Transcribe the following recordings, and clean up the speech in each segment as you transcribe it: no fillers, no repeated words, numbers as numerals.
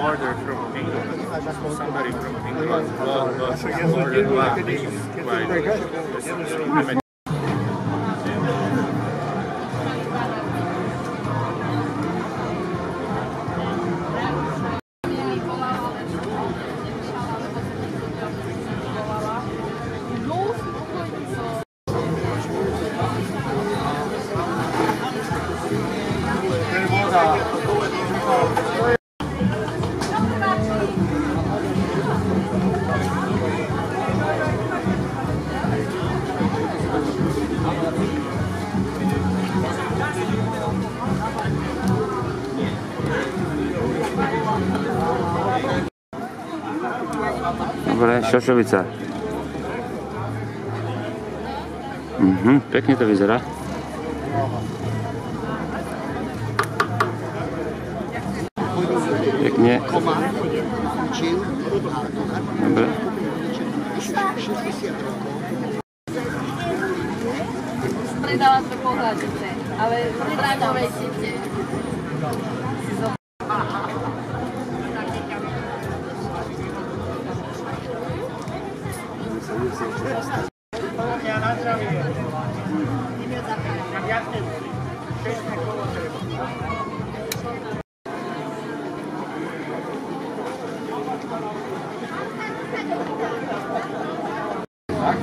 order from England. Somebody from England ordered quite. Dobre, šošovica. Pekne to vyzerá. Pekne. Dobre. Predala to pohľadice, ale predávej si tie.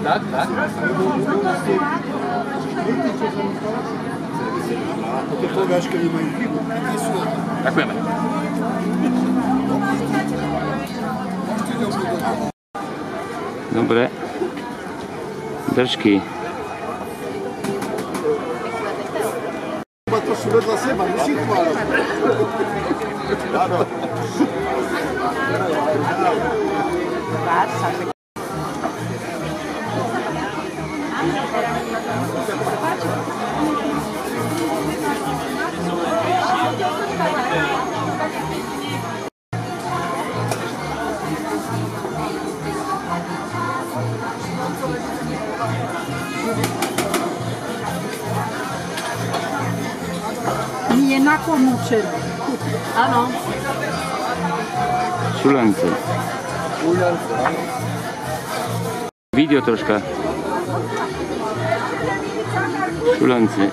Tak. Te pogačke imaju pivu. Ďakujeme. Dobre. Držky. Pa to su vedla seba, nisi hvala. Nie nakomučeno. Áno. Šulence. Video troška. Šulence.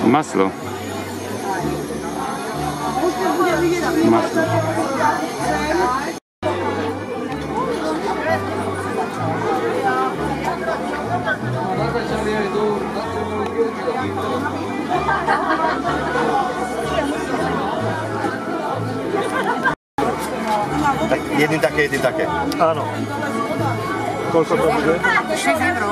Maslo. Maslo. Tak jedným také. Áno. Koľko to bude? 6 €.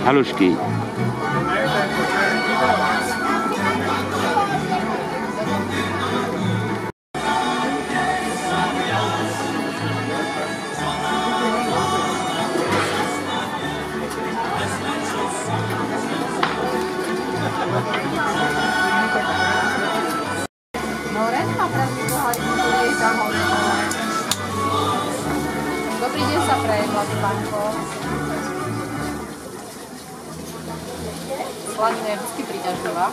Halušky. Dobrý deň sa praje, mladý pánko. Slanina je vždy príťažlivá.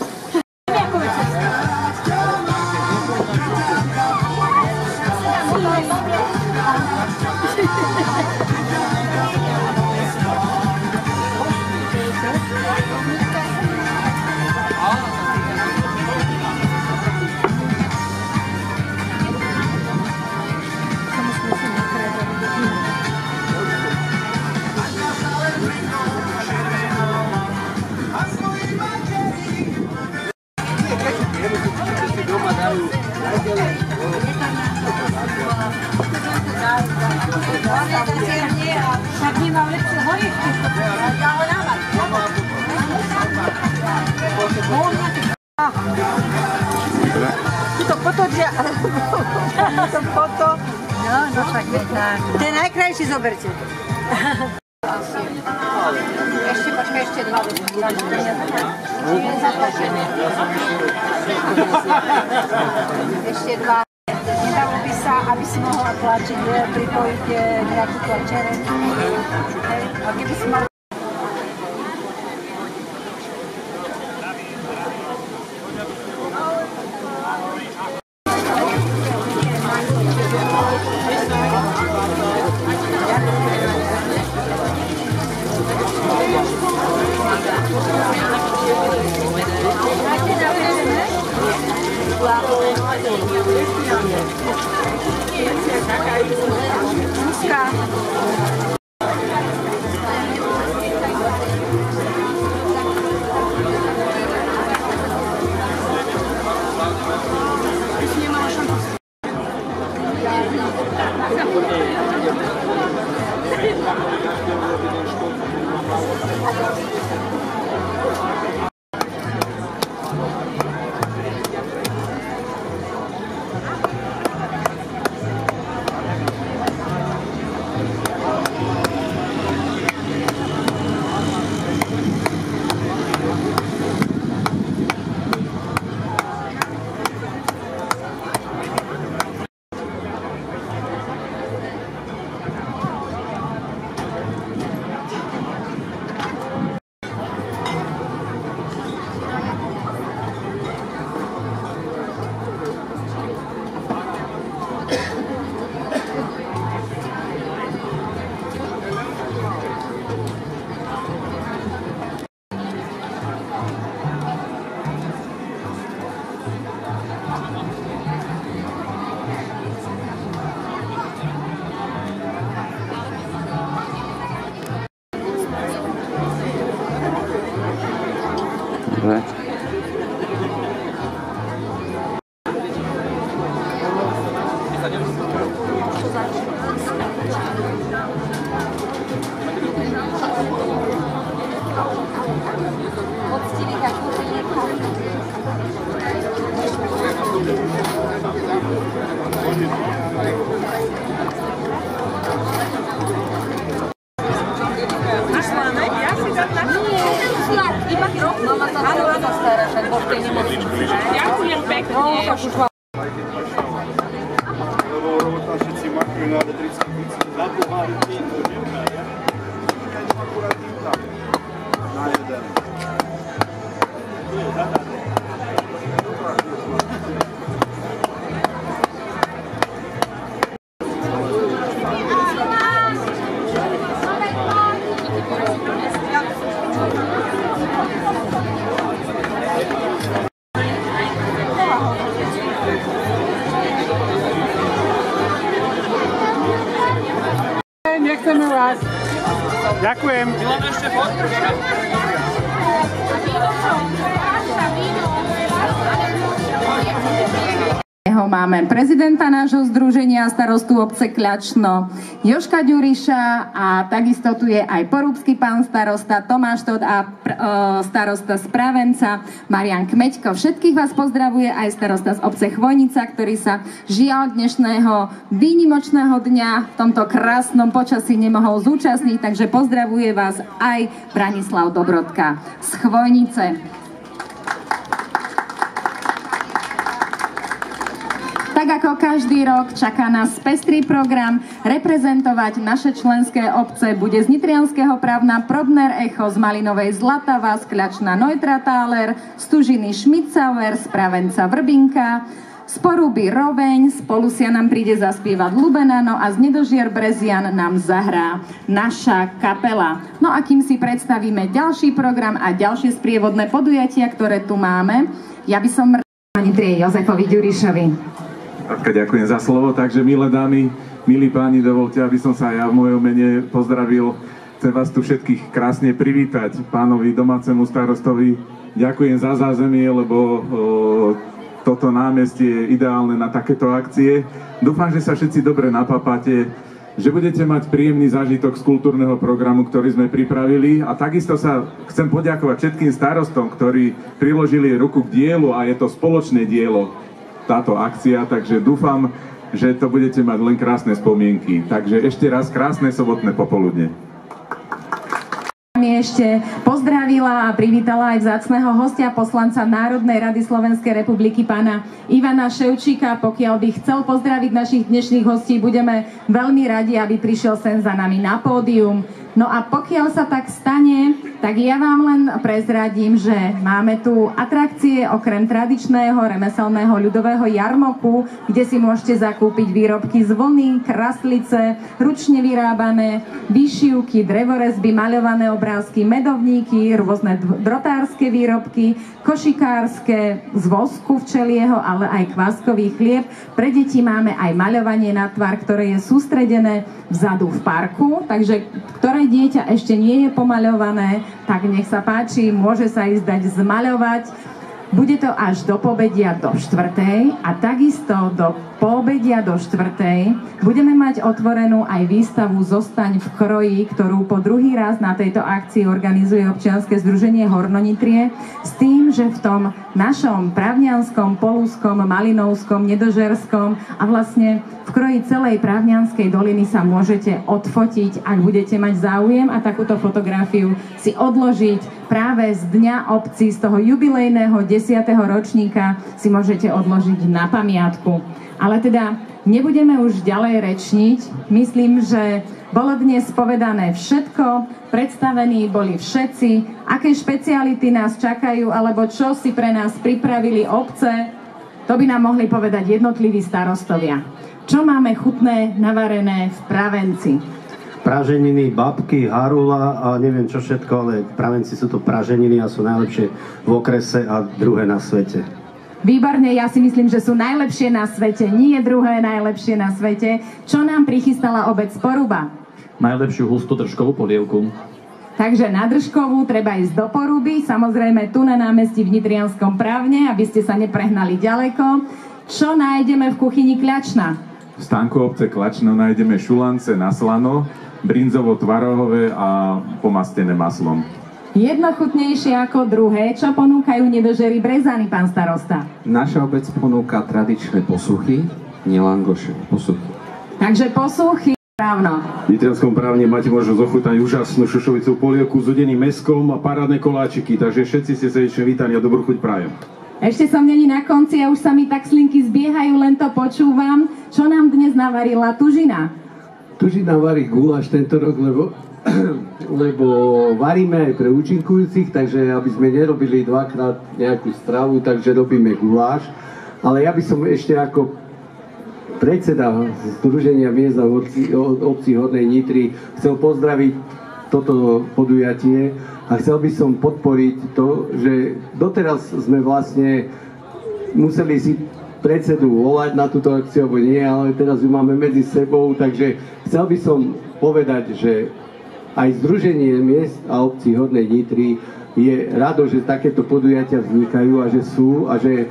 Však nemám lepšie horievky. Ja ho dávam. To potočia. To foto. No tak tak. Ten najkrajší zoberte. Ešte počkaj, ešte 2. Ešte 2. Nedalo by sa aby si mohla tlačiť, pripojiť nejakú tlačereň. A keby si mal... Ďakujem pekne. Lebo tam všetci makajú na 30 na pohári týmto, neviem. Ja idem akurát tým tam. Na jeden. Nechceme vás. Ďakujem. Máme prezidenta nášho združenia starostu obce Kľačno Jožka Ďuriša a takisto tu je aj porúbsky pán starosta Tomáš Todt a starosta z Pravenca Marian Kmeďko. Všetkých vás pozdravuje aj starosta z obce Chvojnica, ktorý sa žiaľ dnešného výnimočného dňa v tomto krásnom počasí nemohol zúčastniť, takže pozdravuje vás aj Branislav Dobrodka z Chvojnice. Tak ako každý rok čaká nás pestrý program. Reprezentovať naše členské obce bude z Nitrianskeho Pravna Probner Echo, z Malinovej Zlatava, z Kľačna Neutrathaler, z Tužiny Schmitzauer, z Pravenca Vrbinka, z Porúby Roveň, z Polusia nám príde zaspievať Lubenano a z Nedožier Brezian nám zahrá naša kapela. No a kým si predstavíme ďalší program a ďalšie sprievodné podujatia, ktoré tu máme, ja by som Nitrie Jozefovi Ďurišovi. Ďakujem za slovo, takže milé dámy, milí páni, dovolte, aby som sa ja v mojom mene pozdravil. Chcem vás tu všetkých krásne privítať, pánovi domácemu starostovi. Ďakujem za zázemie, lebo toto námestie je ideálne na takéto akcie. Dúfam, že sa všetci dobre napapáte, že budete mať príjemný zážitok z kultúrneho programu, ktorý sme pripravili. A takisto sa chcem poďakovať všetkým starostom, ktorí priložili ruku k dielu a je to spoločné dielo, táto akcia, takže dúfam, že to budete mať len krásne spomienky. Takže ešte raz krásne sobotné popoludne. vami ešte pozdravila a privítala aj vzácneho hostia, poslanca Národnej rady Slovenskej republiky, pána Ivana Ševčíka. Pokiaľ by chcel pozdraviť našich dnešných hostí, budeme veľmi radi, aby prišiel sem za nami na pódium. No a pokiaľ sa tak stane, tak ja vám len prezradím, že máme tu atrakcie okrem tradičného remeselného ľudového jarmoku, kde si môžete zakúpiť výrobky z vlny, kraslice, ručne vyrábané, výšivky, drevorezby, maľované obrázky, medovníky, rôzne drotárske výrobky, košikárske, z vosku včelieho, ale aj kváskový chlieb. Pre deti máme aj maľovanie na tvar, ktoré je sústredené vzadu v parku, takže ktoré dieťa ešte nie je pomaľované, tak nech sa páči, môže sa ísť dať zmaľovať. Bude to až do pobedia do 4. a takisto do poobedia do 4. budeme mať otvorenú aj výstavu Zostaň v kroji, ktorú po druhý raz na tejto akcii organizuje občianske združenie Hornonitrie, s tým, že v tom našom Pravnianskom, Polúskom, Malinovskom, Nedožerskom a vlastne v kroji celej Pravnianskej doliny sa môžete odfotiť, ak budete mať záujem, a takúto fotografiu si odložiť práve z Dňa obcí, z toho jubilejného 10. ročníka si môžete odložiť na pamiatku. Ale teda nebudeme už ďalej rečniť. Myslím, že bolo dnes povedané všetko, predstavení boli všetci, aké špeciality nás čakajú, alebo čo si pre nás pripravili obce, to by nám mohli povedať jednotliví starostovia. Čo máme chutné, navarené v Pravenci? Praženiny, babky, harula a neviem čo všetko, ale Pravenci sú to praženiny a sú najlepšie v okrese a druhé na svete. Výborne, ja si myslím, že sú najlepšie na svete, nie druhé najlepšie na svete. Čo nám prichystala obec Poruba? Najlepšiu hustú držkovú polievku. Takže na Držkovú treba ísť do Poruby, samozrejme tu na námestí v Nitrianskom Právne, aby ste sa neprehnali ďaleko. Čo nájdeme v kuchyni Kľačna? V stánku obce Klačno nájdeme šulance na slano, brinzovo-tvarohové a pomastené maslom. Jedno chutnejšie ako druhé. Čo ponúkajú Nedožery Brezany, pán starosta? Naša obec ponúka tradičné posuchy, nelangoše, posuchy. Takže posuchy, správno. V Nitrianskom Právne máte možnosť ochutnať úžasnú šošovicú polievku s udeným mäskom a parádne koláčiky, takže všetci ste srdečne vítaní a dobrú chuť prajem. Ešte som není na konci a už sa mi tak slinky zbiehajú, len to počúvam. Čo nám dnes navarila Tužina? Tužina varí guláš tento rok, lebo varíme aj pre účinkujúcich, takže aby sme nerobili dvakrát nejakú stravu, takže robíme guláš. Ale ja by som ešte ako predseda Združenia miest a obcí Hornej Nitry chcel pozdraviť toto podujatie a chcel by som podporiť to, že doteraz sme vlastne museli si predsedu volať na túto akciu, alebo nie, ale teraz ju máme medzi sebou, takže chcel by som povedať, že aj Združenie miest a obcí Hornej Nitry je rado, že takéto podujatia vznikajú a že sú a že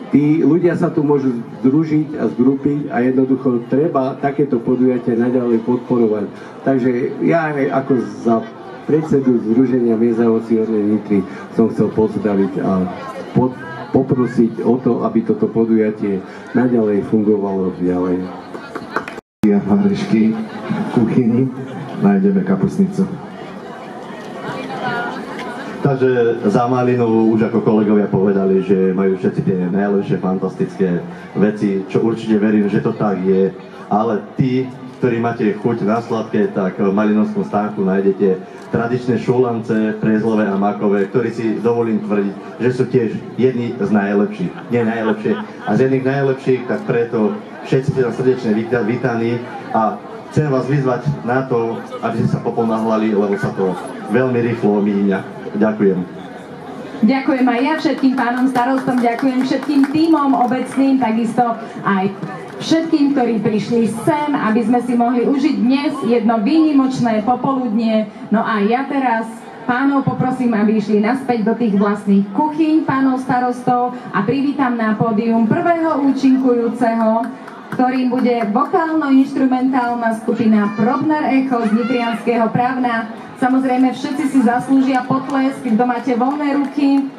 tí ľudia sa tu môžu združiť a zgrupiť a jednoducho treba takéto podujatia naďalej podporovať. Takže ja ako za predsedu Združenia miest a obcí Hornej Nitry som chcel pozdraviť a poprosiť o to, aby toto podujatie naďalej fungovalo ďalej. Vavrešky v kuchyni nájdeme kapustnicu. Takže za Malinu už ako kolegovia povedali, že majú všetci tie najlepšie fantastické veci, čo určite verím, že to tak je. Ale tí, ktorí máte chuť na sladké, tak v Malinovskom stánku nájdete tradičné šulance, prezlové a makové, ktorí si dovolím tvrdiť, že sú tiež jedni z najlepších. Nie najlepšie. A z jedných najlepších, tak preto všetci ste tam srdečne vítaní a chcem vás vyzvať na to, aby ste sa poponáhľali, lebo sa to veľmi rýchlo míňa. Ďakujem. Ďakujem aj ja všetkým pánom starostom, ďakujem všetkým tímom obecným, takisto aj všetkým, ktorí prišli sem, aby sme si mohli užiť dnes jedno výnimočné popoludnie. No a ja teraz pánov poprosím, aby išli naspäť do tých vlastných kuchyň, pánov starostov, a privítam na pódium prvého účinkujúceho, ktorým bude vokálno-inštrumentálna skupina Probner Echo z Nitrianskeho Právna. Samozrejme, všetci si zaslúžia potlesk, kto máte voľné ruky.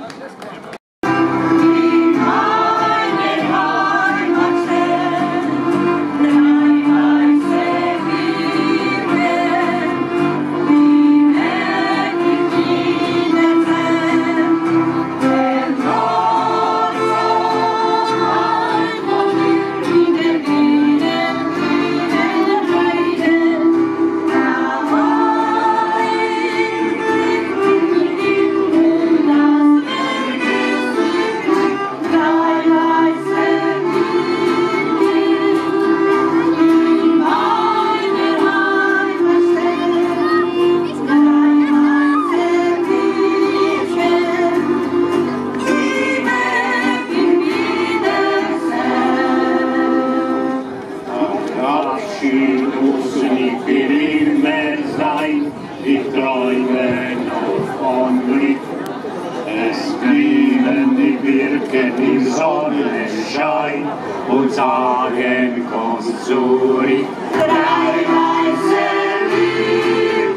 sein, ich träume noch von Glück. Es blühen die Birken im Sonnenschein und sagen, komm zurück. Drei weiße Birken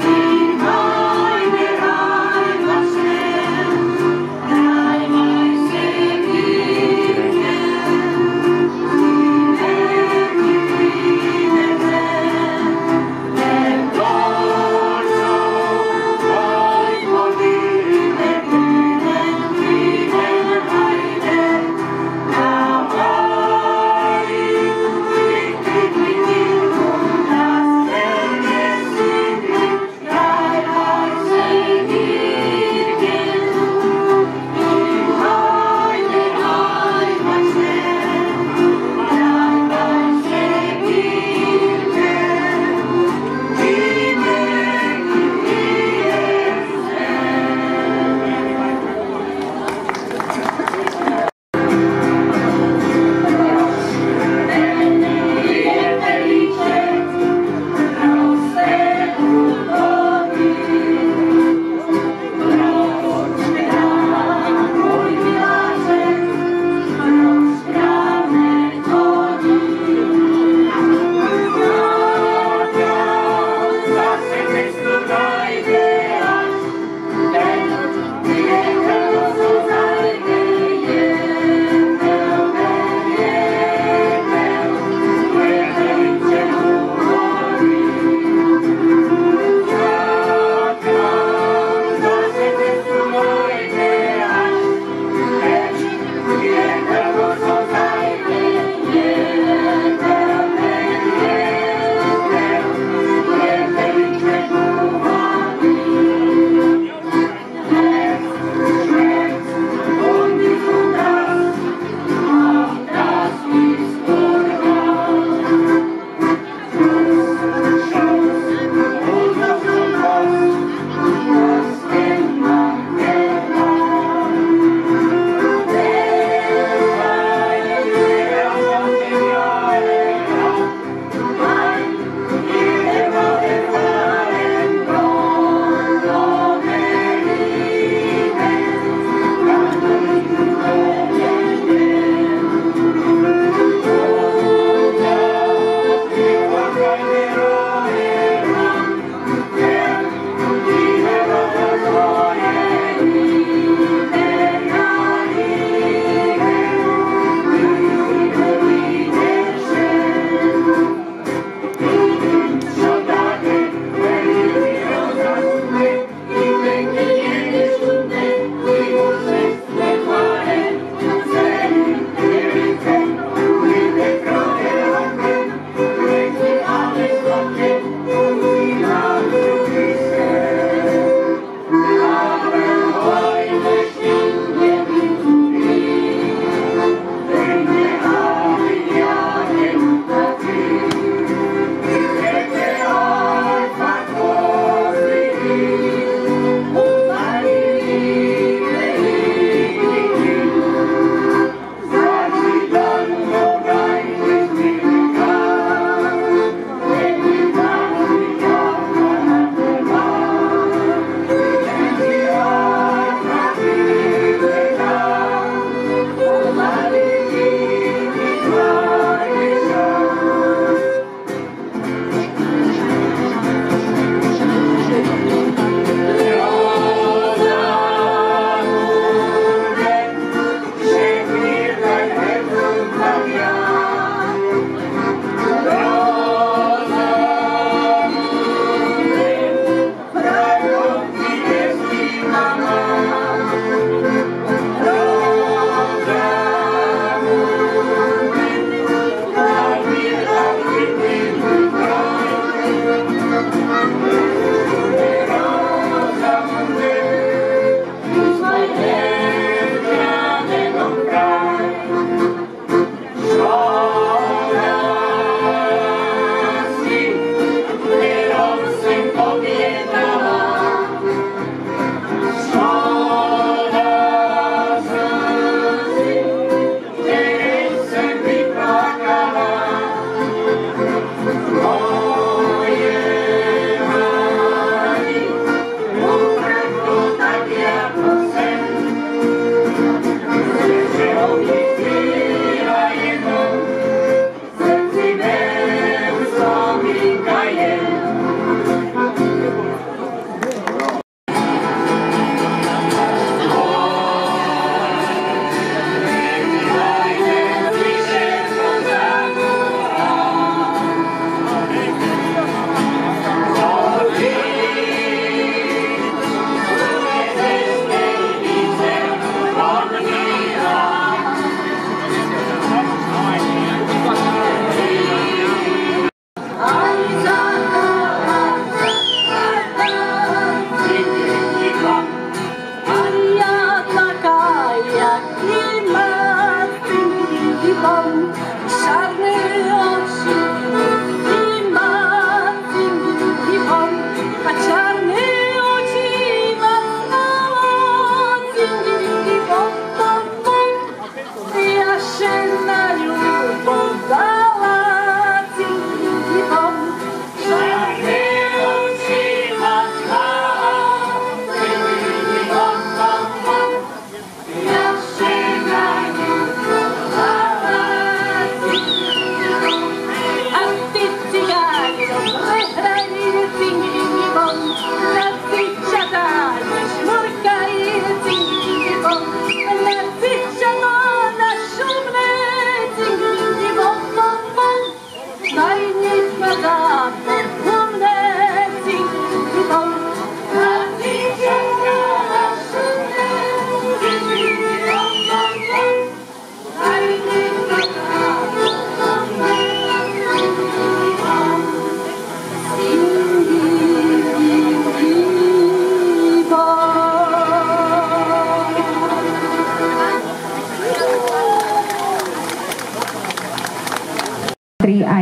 in meine Heimat stehen. Drei weiße Birken, sie werden grünen, denn dort so weit von dir der grünen Heide, da war ich glücklich mit dir.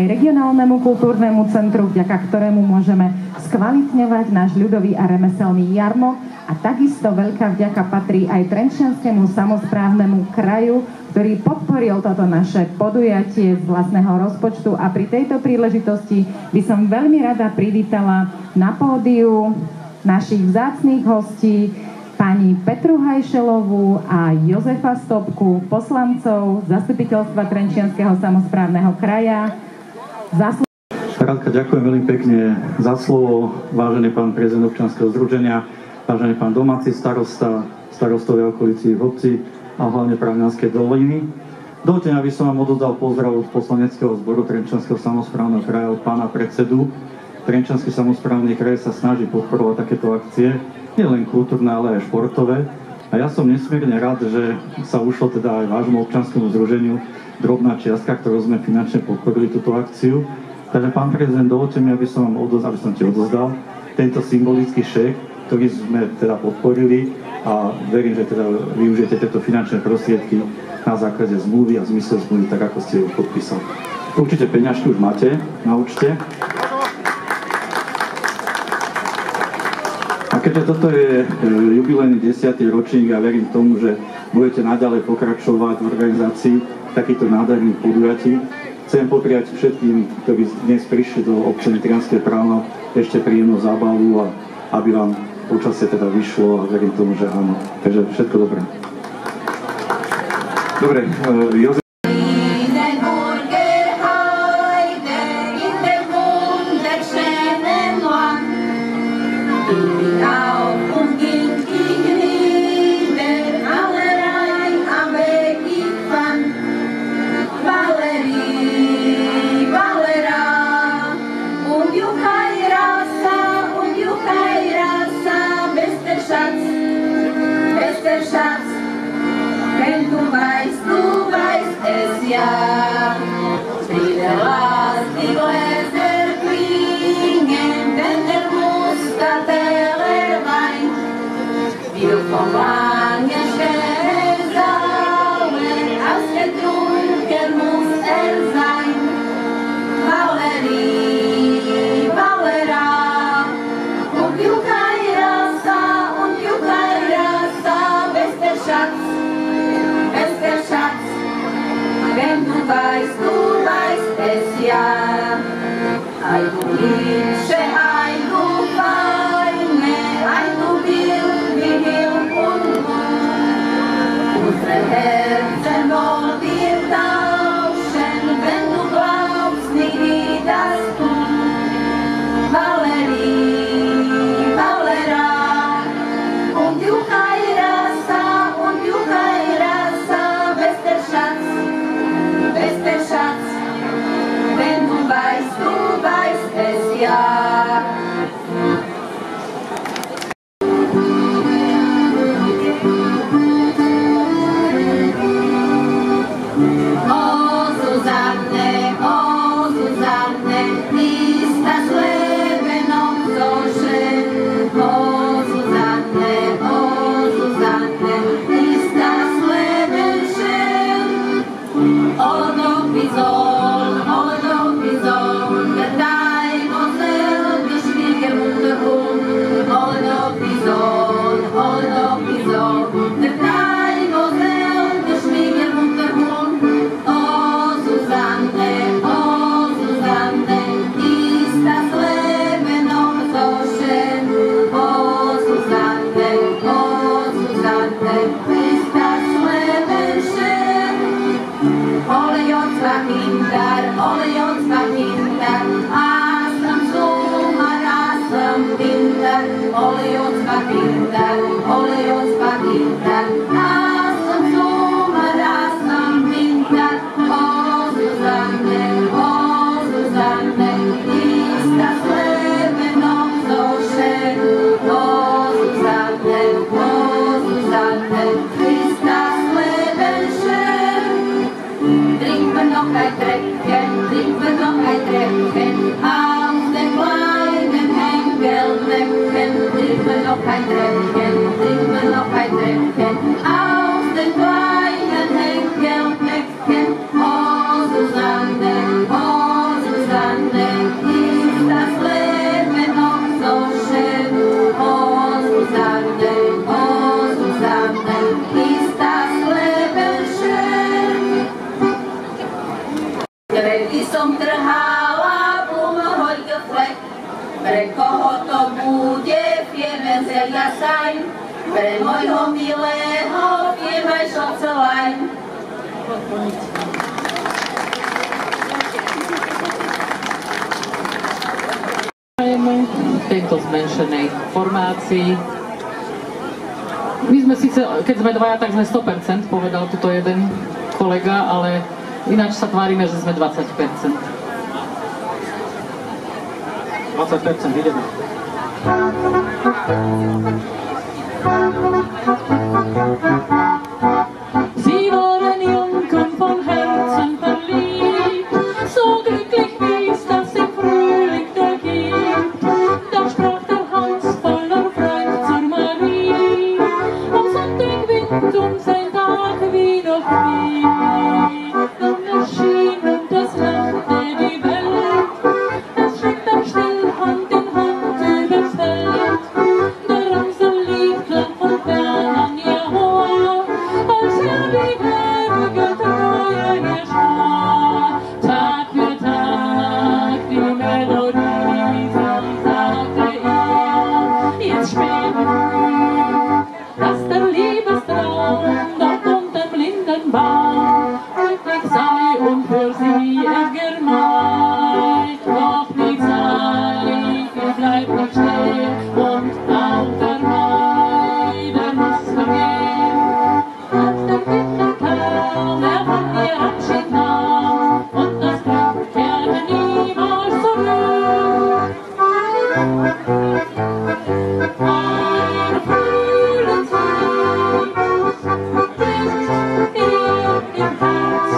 aj regionálnemu kultúrnemu centru, vďaka ktorému môžeme skvalitňovať náš ľudový a remeselný jarmok. A takisto veľká vďaka patrí aj Trenčianskému samosprávnemu kraju, ktorý podporil toto naše podujatie z vlastného rozpočtu. A pri tejto príležitosti by som veľmi rada privítala na pódiu našich vzácnych hostí, pani Petru Hajšelovú a Jozefa Stopku, poslancov Zastupiteľstva Trenčianskeho samosprávneho kraja. Radka, ďakujem veľmi pekne za slovo, vážený pán prezident občianskeho združenia, vážený pán domáci starosta, starostovia okolitých obcí a hlavne Pravňanskej doliny. Dovoľte, aby som vám odozdal pozdrav z poslaneckého zboru Trenčianskeho samosprávneho kraja od pána predsedu. Trenčiansky samosprávny kraj sa snaží podporovať takéto akcie, nielen kultúrne, ale aj športové. A ja som nesmierne rád, že sa ušlo teda aj vášmu občianskému združeniu drobná čiastka, ktorú sme finančne podporili túto akciu. Takže pán prezident, dovoľte mi, aby som ti odozdal tento symbolický šék, ktorý sme teda podporili a verím, že teda využijete tieto finančné prostriedky na základe zmluvy a zmysel zmluvy, tak ako ste ju podpísali. Určite peňažky už máte na účte. A keďže toto je jubilejný 10. ročník a verím tomu, že budete naďalej pokračovať v organizácii takýchto nádherných podujatí, chcem popriať všetkým, ktorí dnes prišli do obce Nitrianske Právno, ešte príjemnú zábavu a aby vám počasie teda vyšlo a verím tomu, že áno. Takže všetko dobré. Dobre, Jozef. Ja, wieder las die Gläser klingen, denn der Muskateller Wein will vom Wangenstern sauer, ausgetrunken muss sein. Valerie, Valera, und Jukai Rasa, bester Schatz, bester Schatz. Wenn du weißt es ja. Ein du Liebsche, ein du Feine, ein du Wild und gut. Unsere Herzen wollen wir tauschen, wenn du glaubst nicht, wie das tun. Valerie, Valera, und Jukai Rasa, bester Schatz. Bester Schatz, wenn du weißt es ja. ein Treppchen, trinken wir noch ein Treppchen. Auf den kleinen Henkelnäpfchen, trinken wir noch ein Treppchen, trinken wir noch ein Treppchen. Auf den kleinen Henkelnäpfchen, oh Susanne, ist das Leben noch so schön. Oh Susanne, ist das Leben schön. Kveky som trhala, plumhoj geflek, pre koho to bude, vieme zelia sajn, pre mojho milého, vieme šocelajn. V tejto zmenšenej formácii. My sme síce, keď sme dvaja, tak sme 100%, povedal tuto jeden kolega, ale ináč sa tvárime, že sme 20%. 20%, ideme. Sie waren jung und von Herzen verliebt, so glücklich wie es das im Frühling da gibt. Da sprach der Hans voller Freud zur Marie, am Sonntag Wind sein Tag wie noch nie. Dann erschien und das lachte die Welt, es schritt dann still Hand in Hand übers Feld. Der Ramsel lief lang von fern an ihr Ohr, als die ewige Treue hier sprach. Tag für Tag die Melodie, sagte ihr, jetzt spät, dass der Liebestraum dort unterm Lindenbaum glücklich sei und für sie er gemeint. Doch die Zeit, die bleibt nicht stehen und auch der Mai, der muss vergehen. Als der Winter kam, er von ihr Abschied nahm und das Glück kehrte niemals zurück. Ein Frühlingslied bringt ihr im Herz,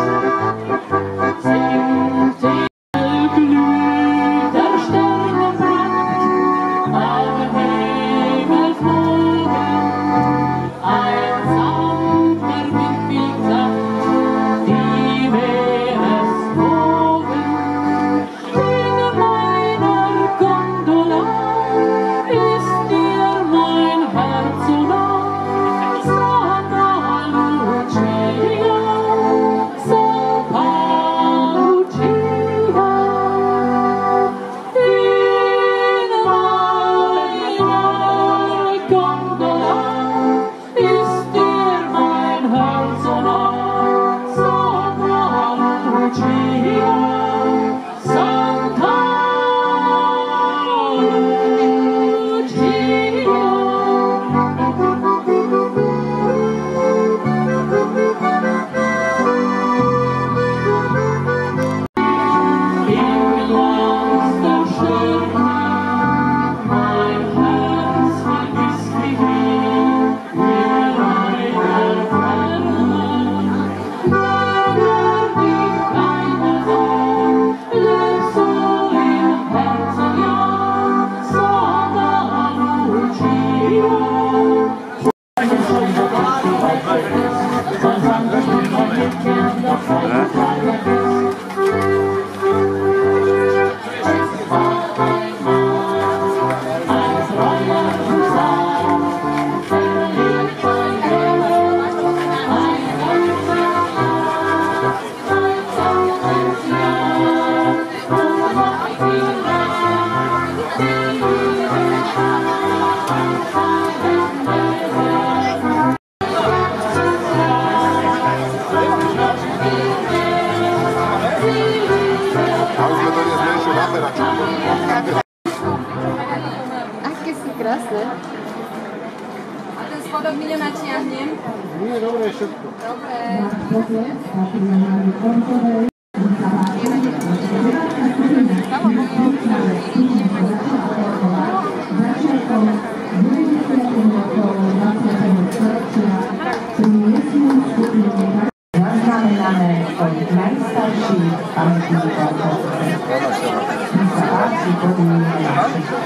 singt ihr Glück der Sternenpracht, auf dem Himmel flogen, ein sanfter Wind wiegt sacht die Meereswogen. In meiner Gondola ist dir mein Herz so nah, Santa Lucia, Santa Lucia. In meiner Gondola ist dir mein Herz so nah, Santa Lucia, Santa Aké sú krásne. A ten spodok mi nenačiahnem? Nie, dobre, všetko. Dobre. Zaznamenáme od najstarší pamätný dôchodce. Nech sa páči, podujeme ďalšie.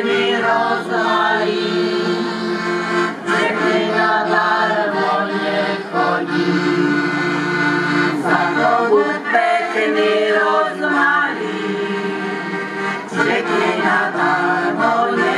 mi rozvalí, řekni nadarmo nechodí. Za to buď pekný rozmalý, řekni nadarmo nechodí.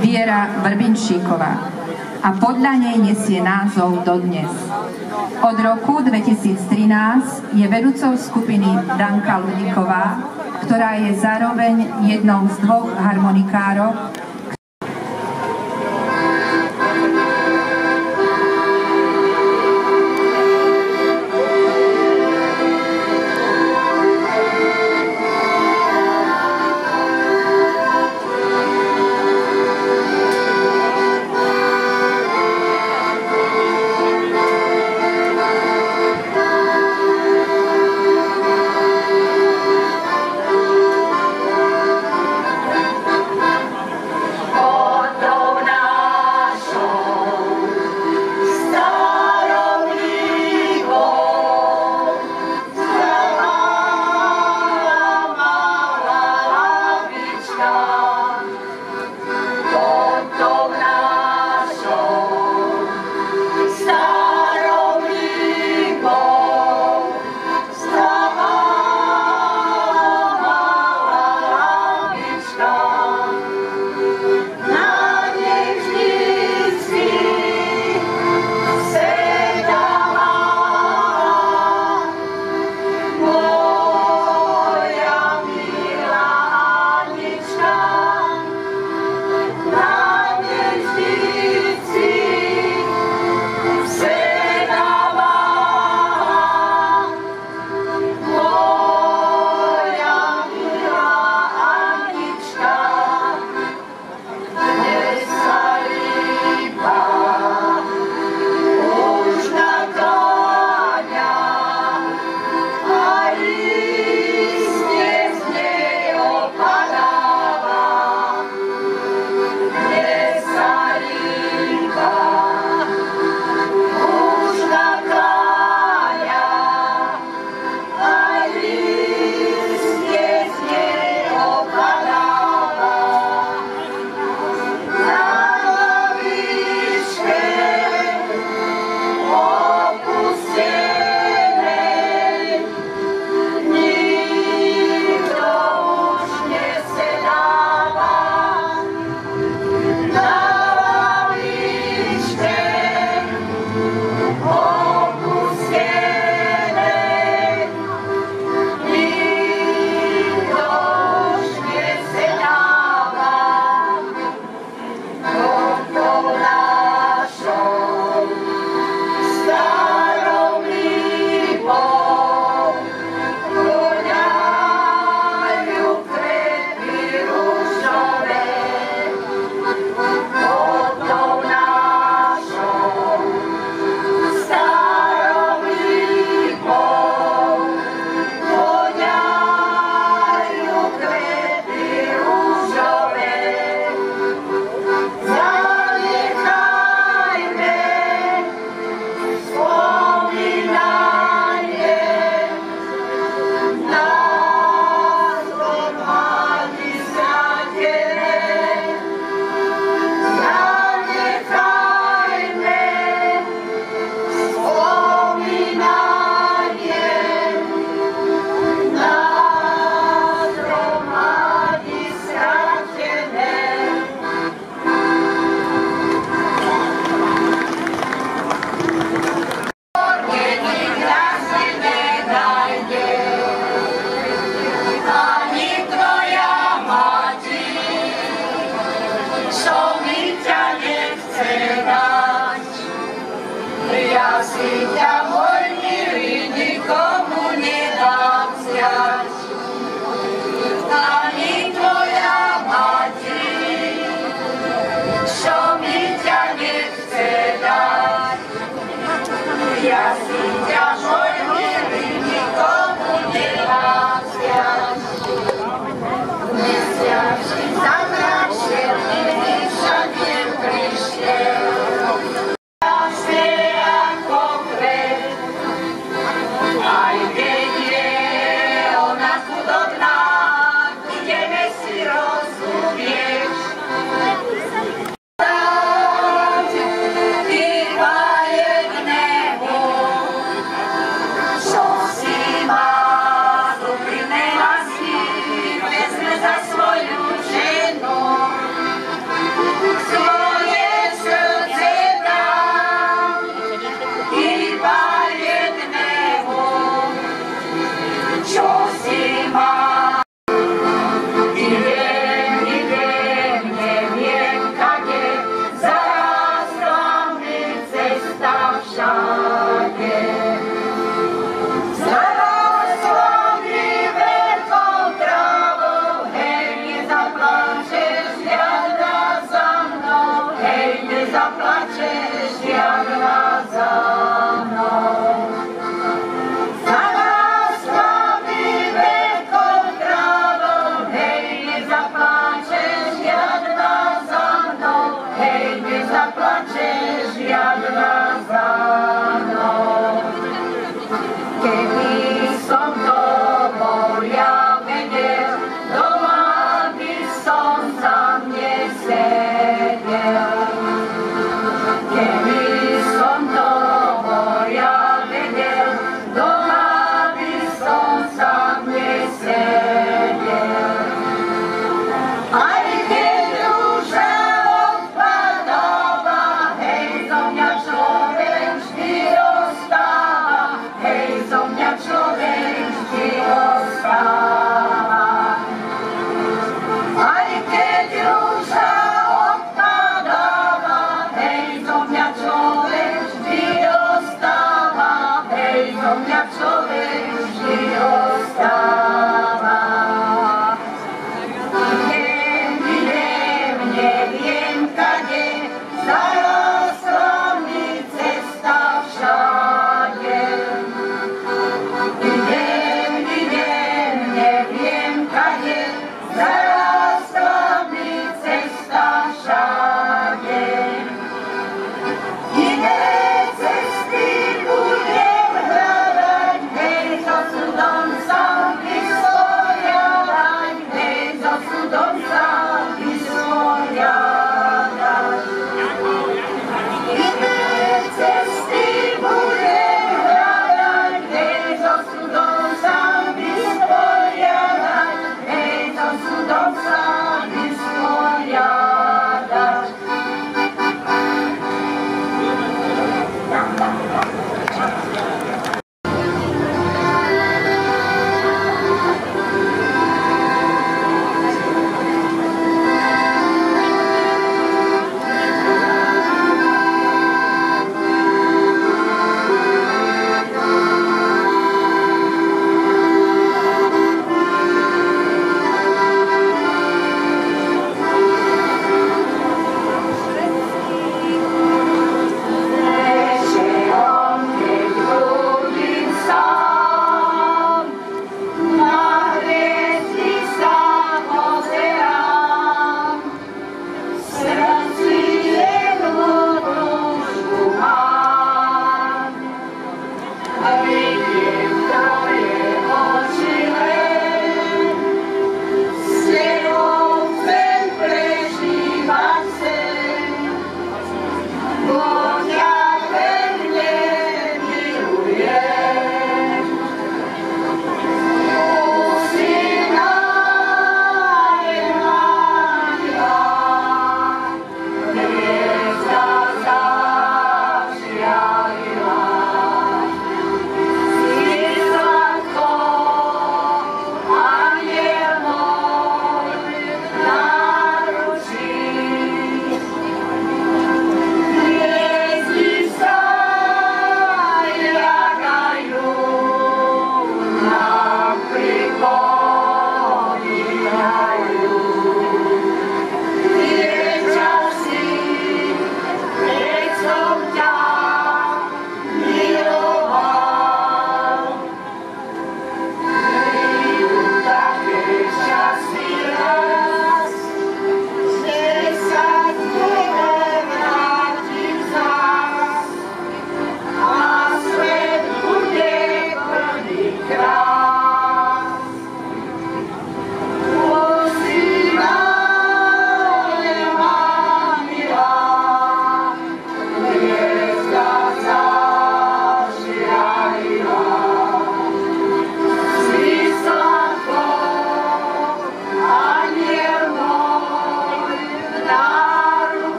Viera Vrbinčíková a podľa nej nesie názov dodnes. Od roku 2013 je vedúcou skupiny Danka Ludiková, ktorá je zároveň jednou z dvoch harmonikárok, nezaplačeš žiadna za mnou. Za nás slavíme vekom kráľom, hej, nezaplačeš žiadna za mnou, hej, nezaplačeš žiadna za mnou. Keby som to bol ja vedel, doma by som tam nesedel.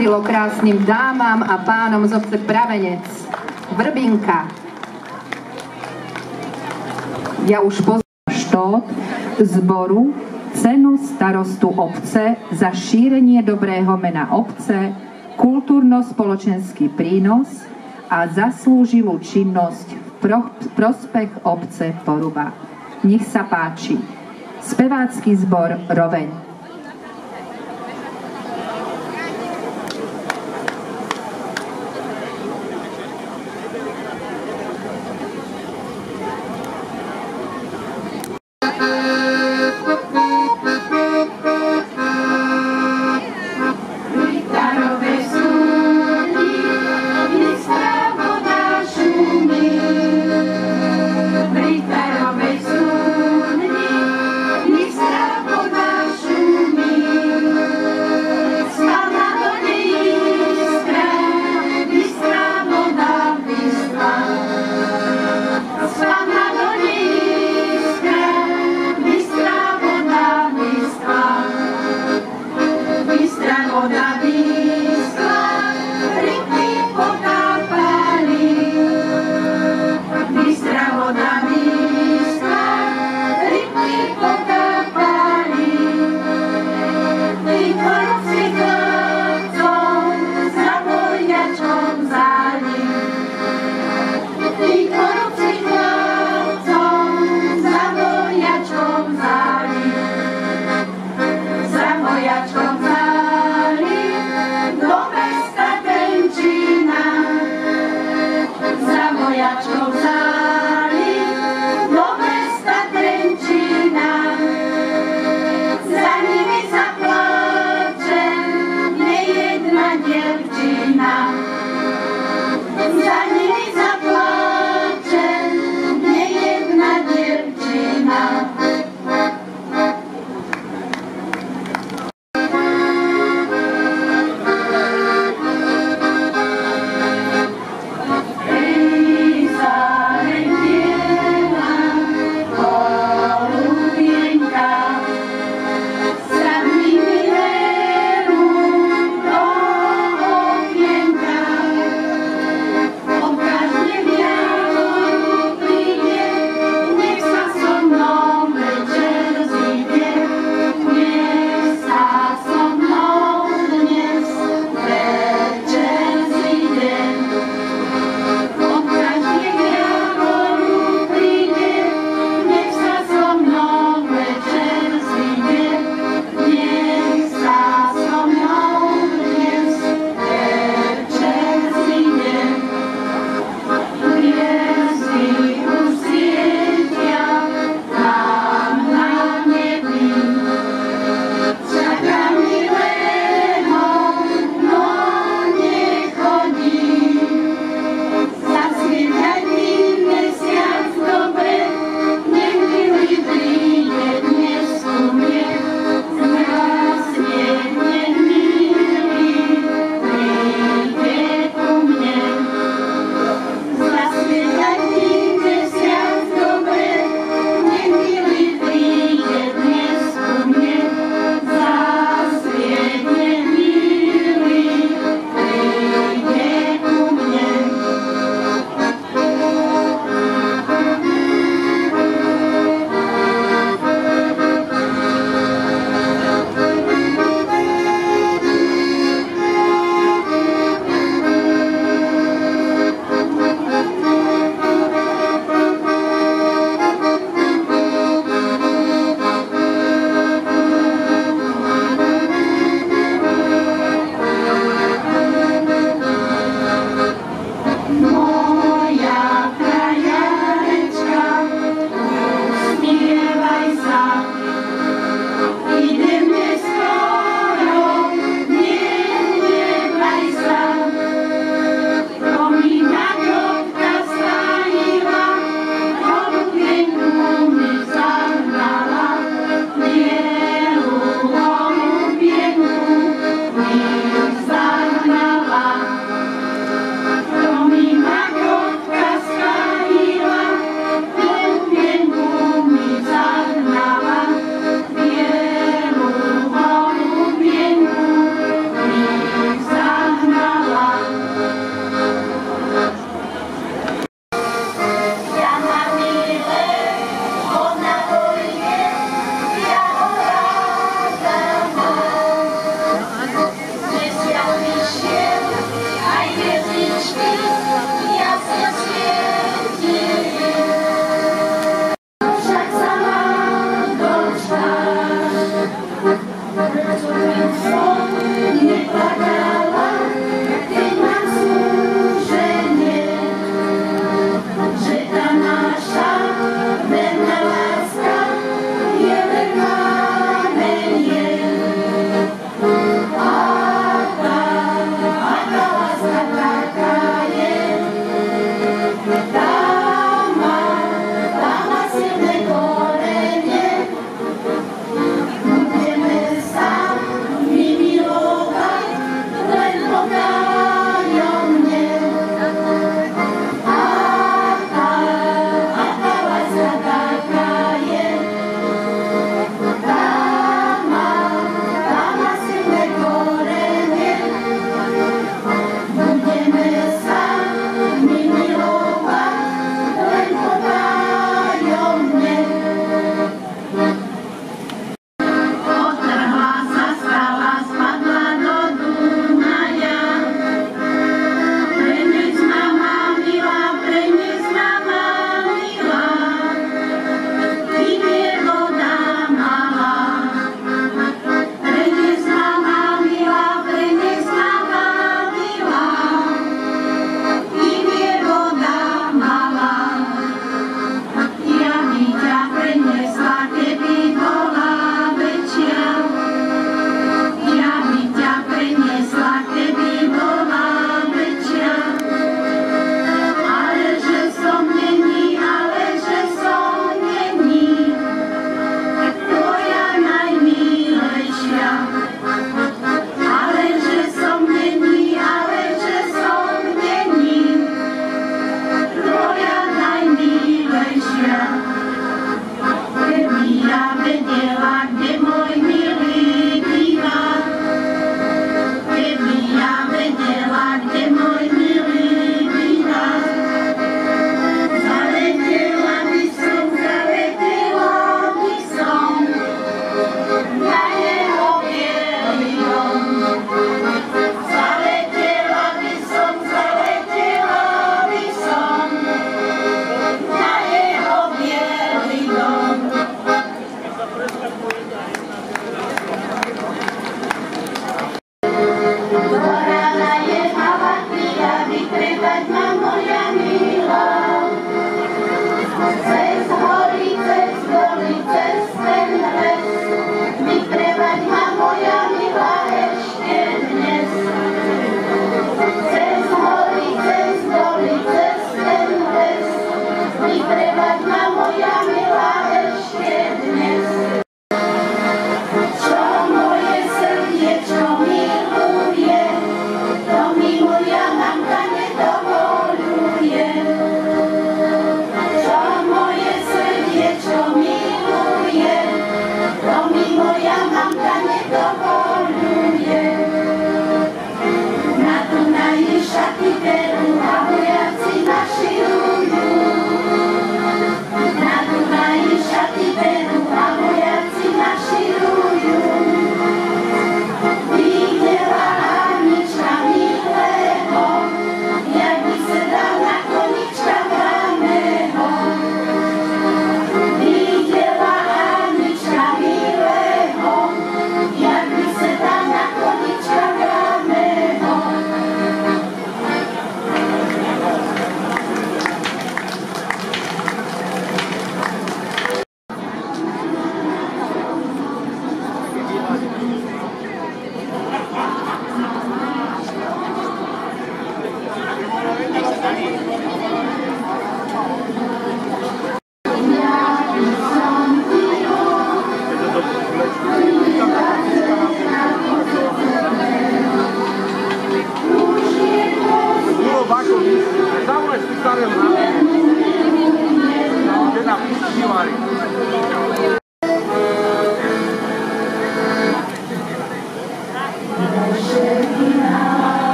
patrilo krásnym dámam a pánom z obce Pravenec. Vrbinka. Ja už poznám štót zboru, cenu starostu obce za šírenie dobrého mena obce, kultúrno-spoločenský prínos a zaslúživú činnosť v prospech obce Poruba. Nech sa páči. Spevácky zbor Roveň. Britarovej súdni, Mistra voda šumí.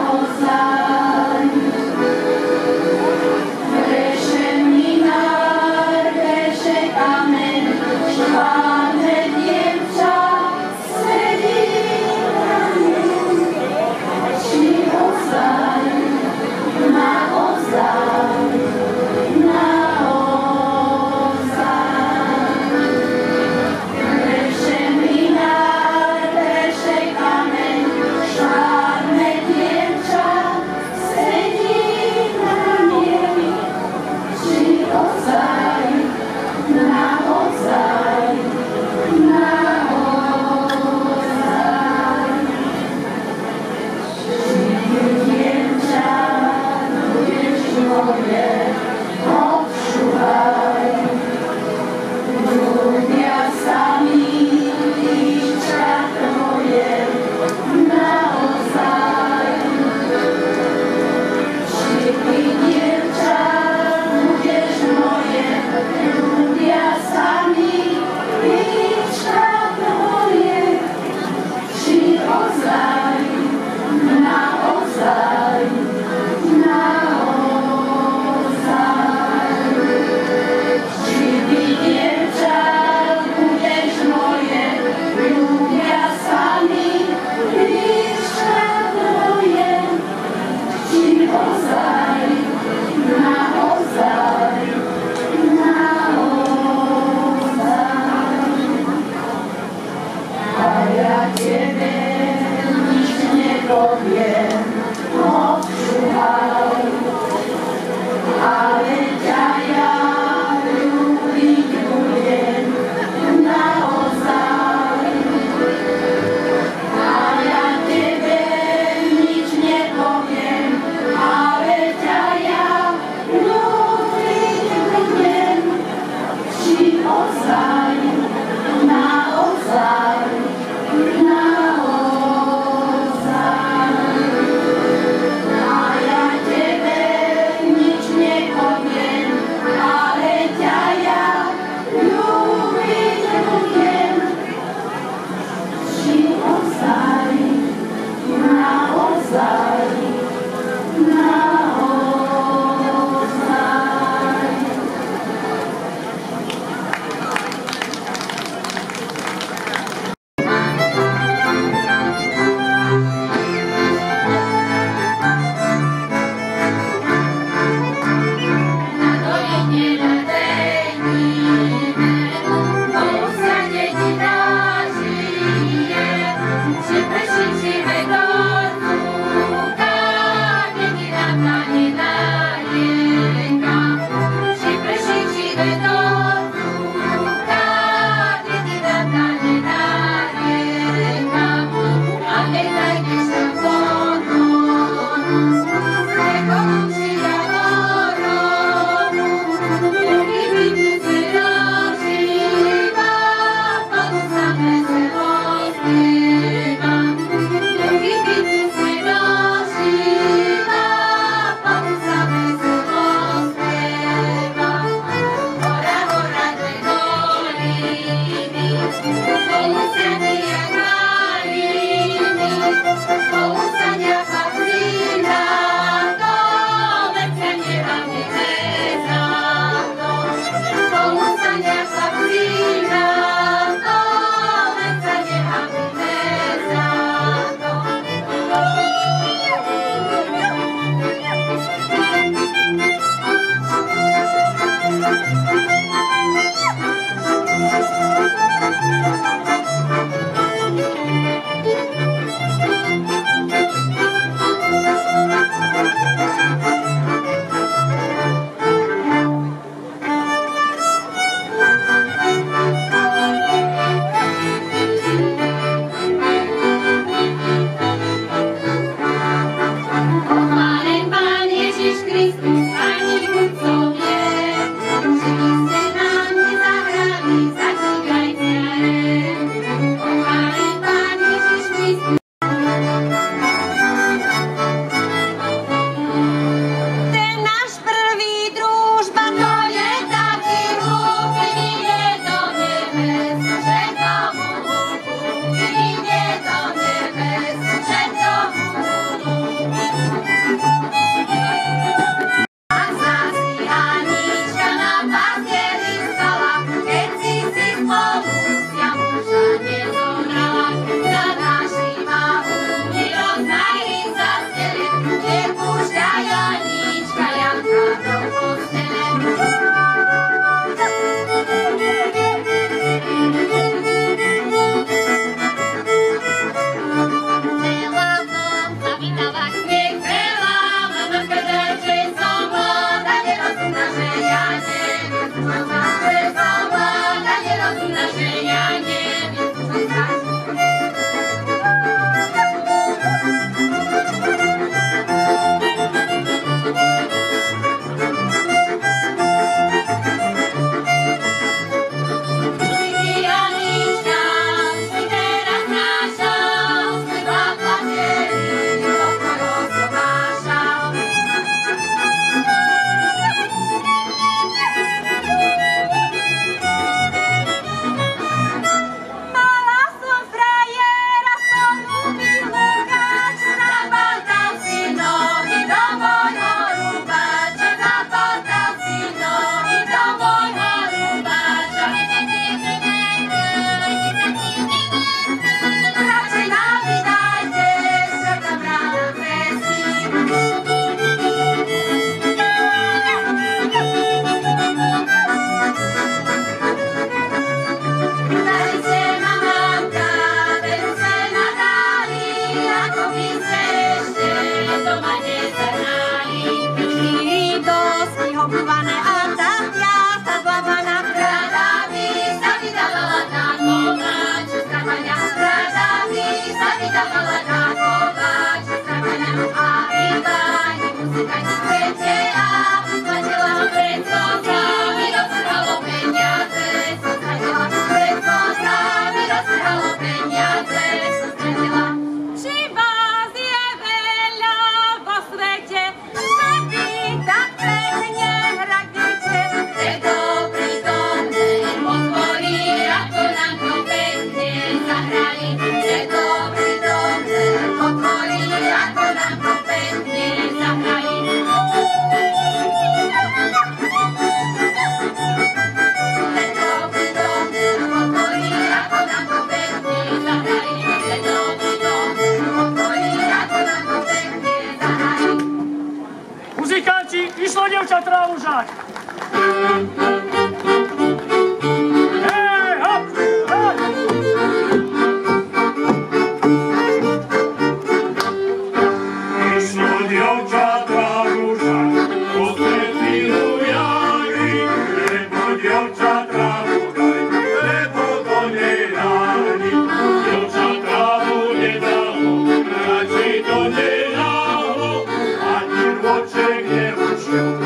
Naozaj Išlo dievča trávu žať. Hej, hop, hop. Išlo dievča trávu žať, po svetinu jari, lebo dievča trávu daj, lebo do nej ráni. Dievča trávu nedalo, radšej do nej náhlo, ani rôček nevušiel.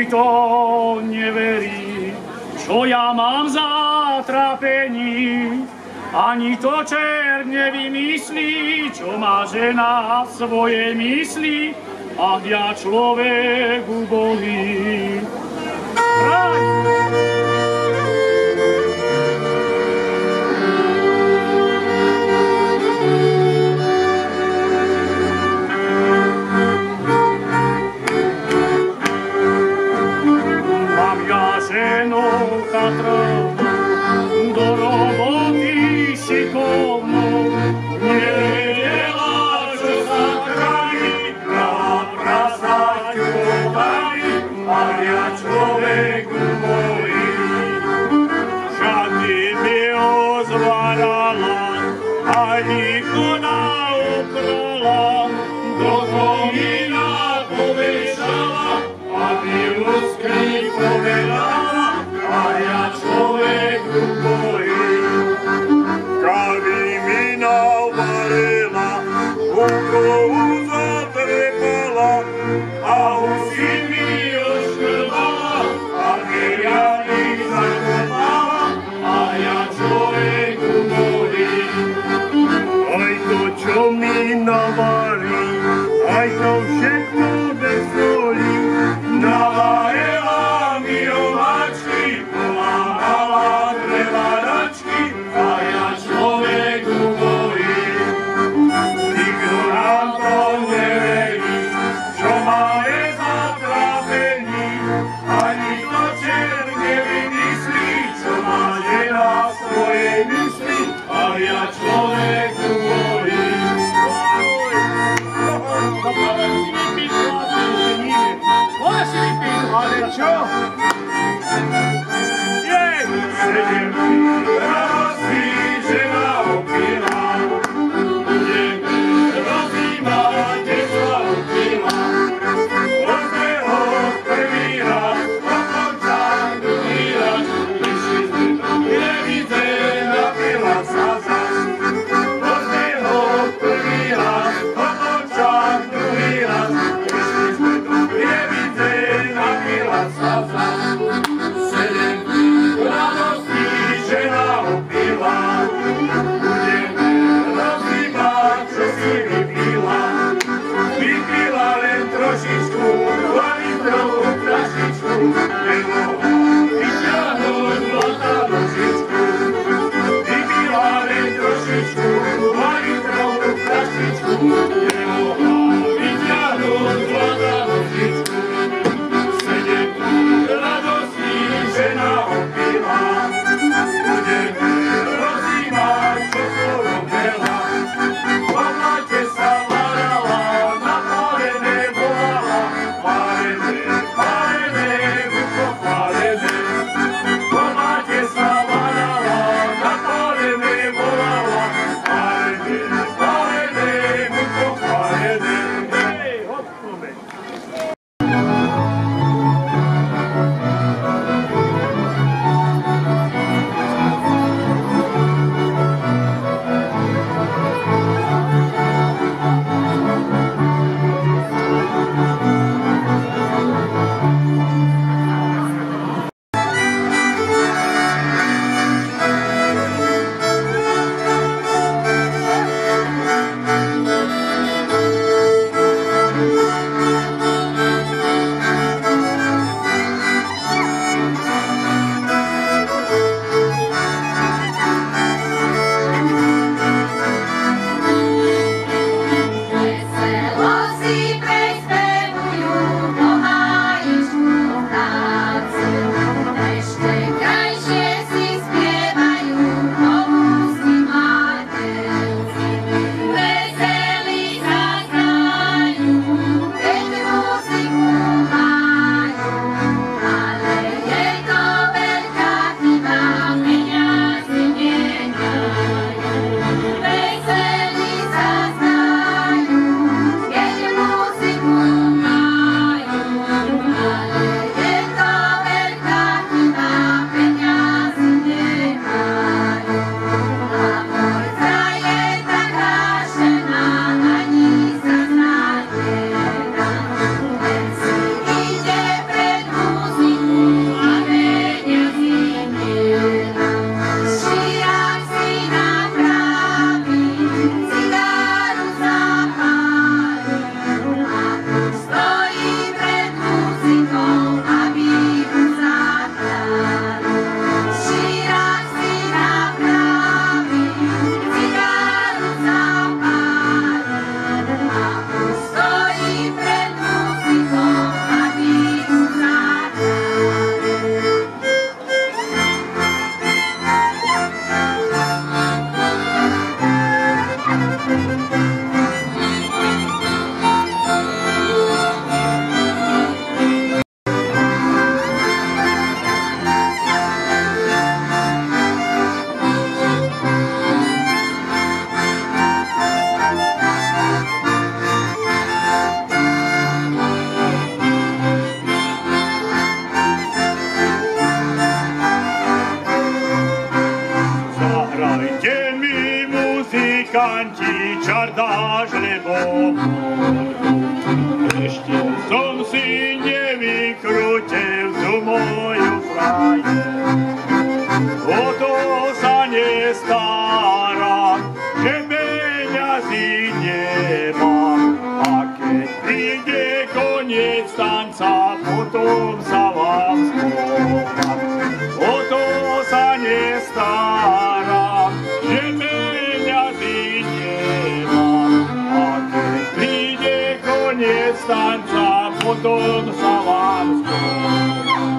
To neverí, čo ja mám za trápení. Ani to čert nevymyslí, čo má žena svoje mysli. Ach, ja človek ubohý. Do roboty šikovnou, nevedela, čo sa krají, na prasať povarí, a ja človeku bojí. Šaty mi ozvarala, a nikona oprala, do komína povešala, a milostný povedala, a ja človeku bojím. Kali mi navarila, úkovu zatrepala, a husí mi oškrvala, a kerianik zakopala, a ja človeku bojím. Aj to, čo mi navarí, aj to všetko bez soli, navarila mi omáčky, pomáhala drevaračky, a ja človeku bojím. Nikto nám to neverí, čo máme za trápení, ani to čert nevymyslí, čo má žena svoje mysli, a ja človeku bojím. Môžeš si vypiť, ale čo? Sedem krásy žena opila, rozíma tesla opila, pozve ho prvý raz, dokonča druhý raz, vyšli sme do televíze, napila sa zas, dáš, lebo ešte som si nevykrutil tú moju frajer. O to sa nestarám, že peňazí nemám. A keď príde koniec tanca, potom sa vám schovám. O to sa nestarám, že peňazí nemám. A keď príde koniec tanca, potom sa vám schovám.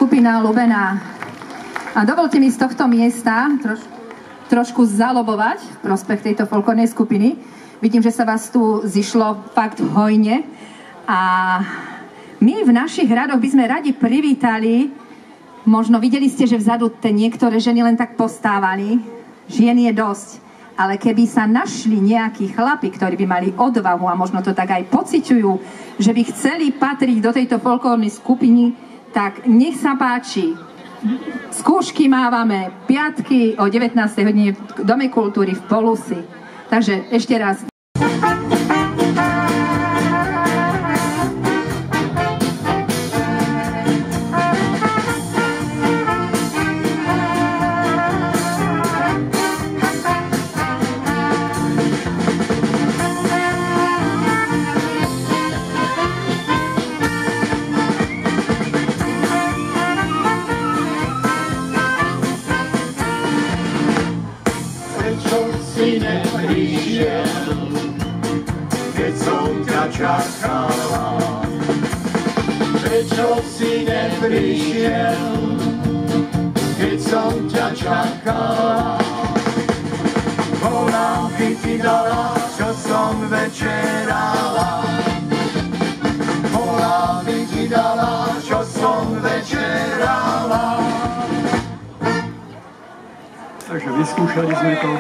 skupina Lubená. A dovolte mi z tohto miesta trošku zalobovať v prospech tejto folklórnej skupiny. Vidím, že sa vás tu zišlo fakt hojne. A my v našich radoch by sme radi privítali, možno videli ste, že vzadu niektoré ženy len tak postávali. Žien je dosť. Ale keby sa našli nejakí chlapi, ktorí by mali odvahu a možno to tak aj pociťujú, že by chceli patriť do tejto folklórnej skupiny, tak nech sa páči. Skúšky mávame piatky o 19. hodine v Dome kultúry v Polusi. Takže ešte raz. Čakala, prečo si neprišiel, keď som ťa čakala. Ona by ti dala, čo som večerala. Ona by ti dala, čo som večerala. Takže vyskúšali sme to.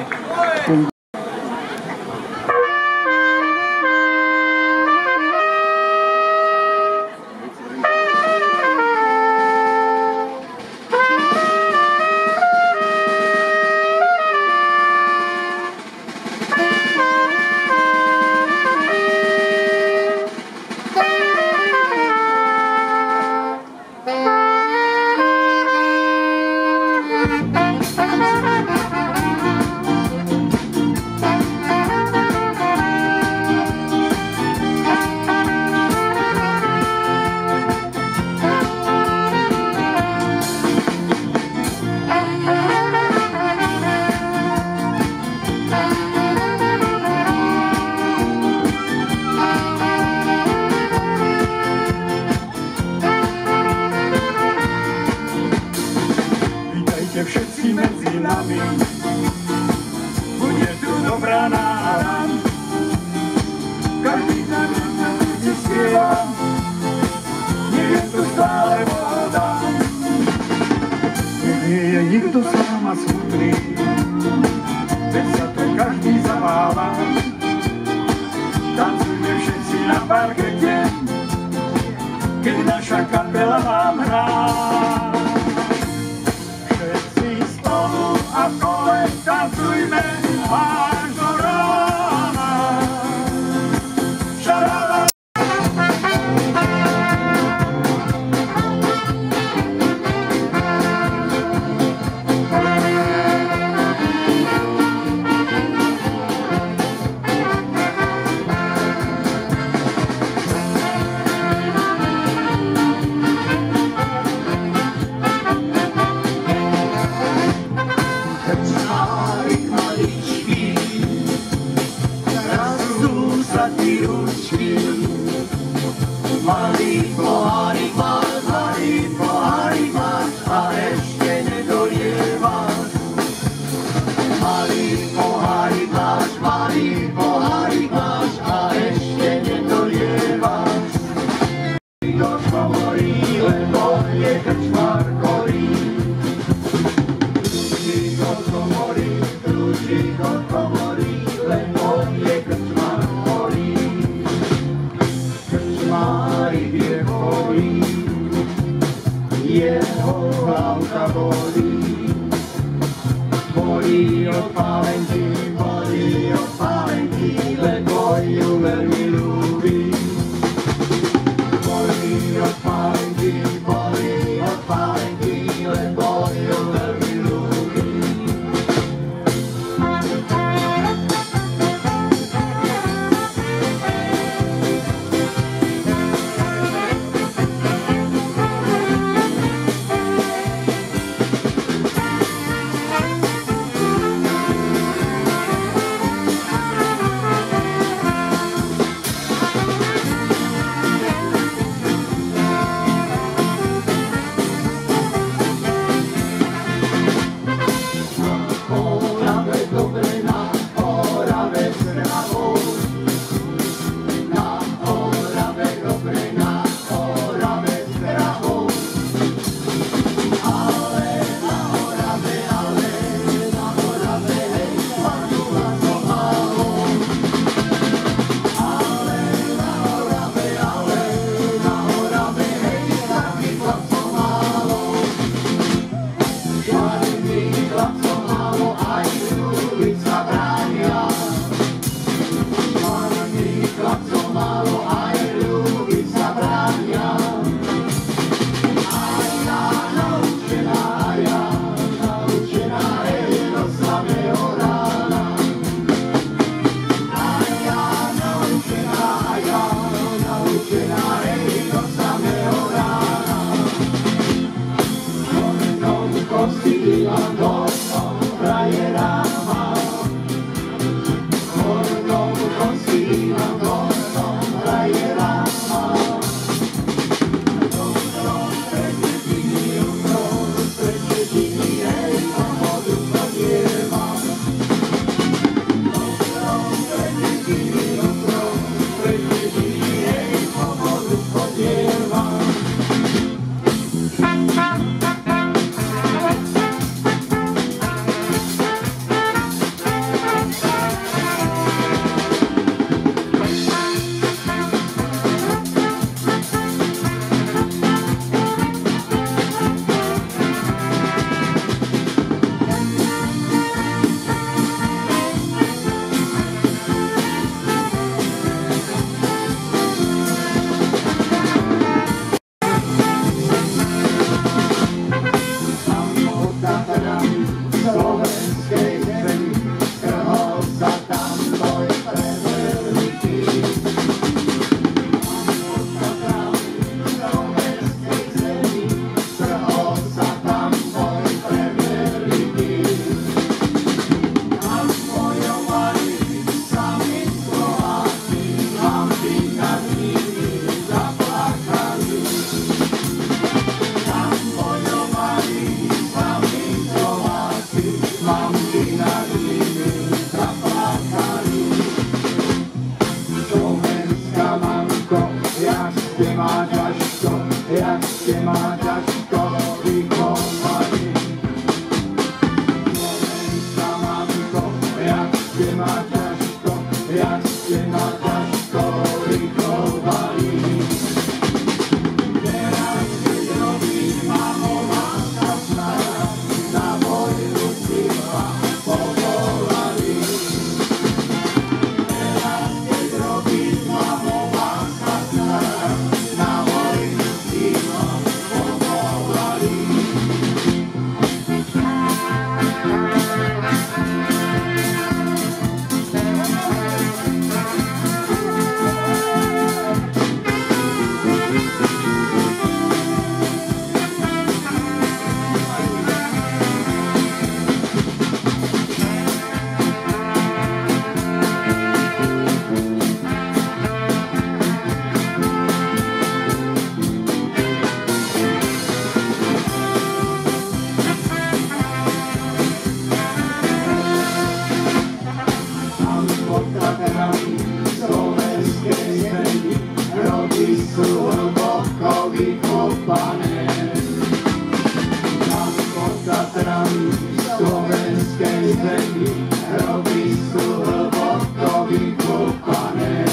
zemi, robí sú hlboko vykopané.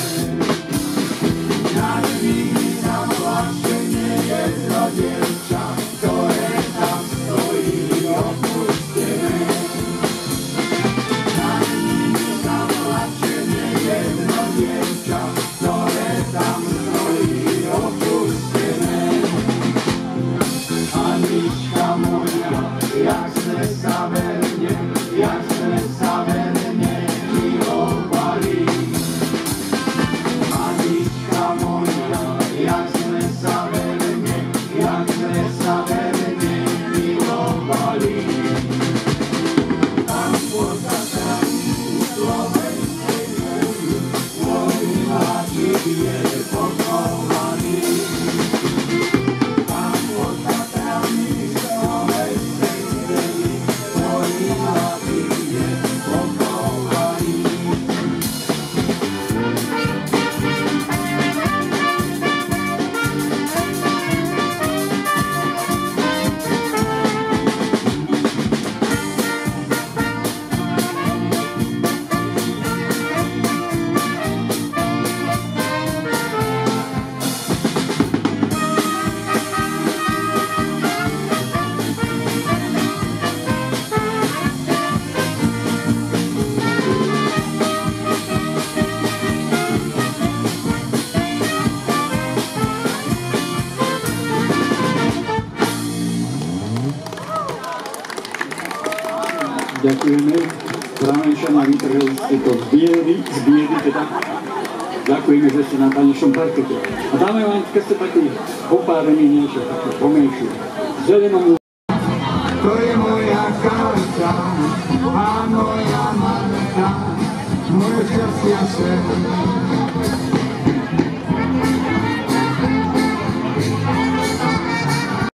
Nad nimi zamlačenie jedno dievča, ktoré tam stojí opustené. Nad nimi zamlačenie jedno dievča, ktoré tam stojí opustené. Anička moja, jak sme sa verne milovali. Anička moja, jak sme sa verne milovali. Tam pozatem slovenskej zemi, môj mladík je pochovaný. Tam pozatem slovenskej zemi, môj mladík je pochovaný. Ďakujeme. Právenčania vytrhli ste to z biedy teda. Ďakujeme, že ste na tanečnom parkete. A dáme vám, keď ste taký opárení niečo, také pomenšiu. Zelenom. To je moja Kalka a moja matka, moje šťastia sen.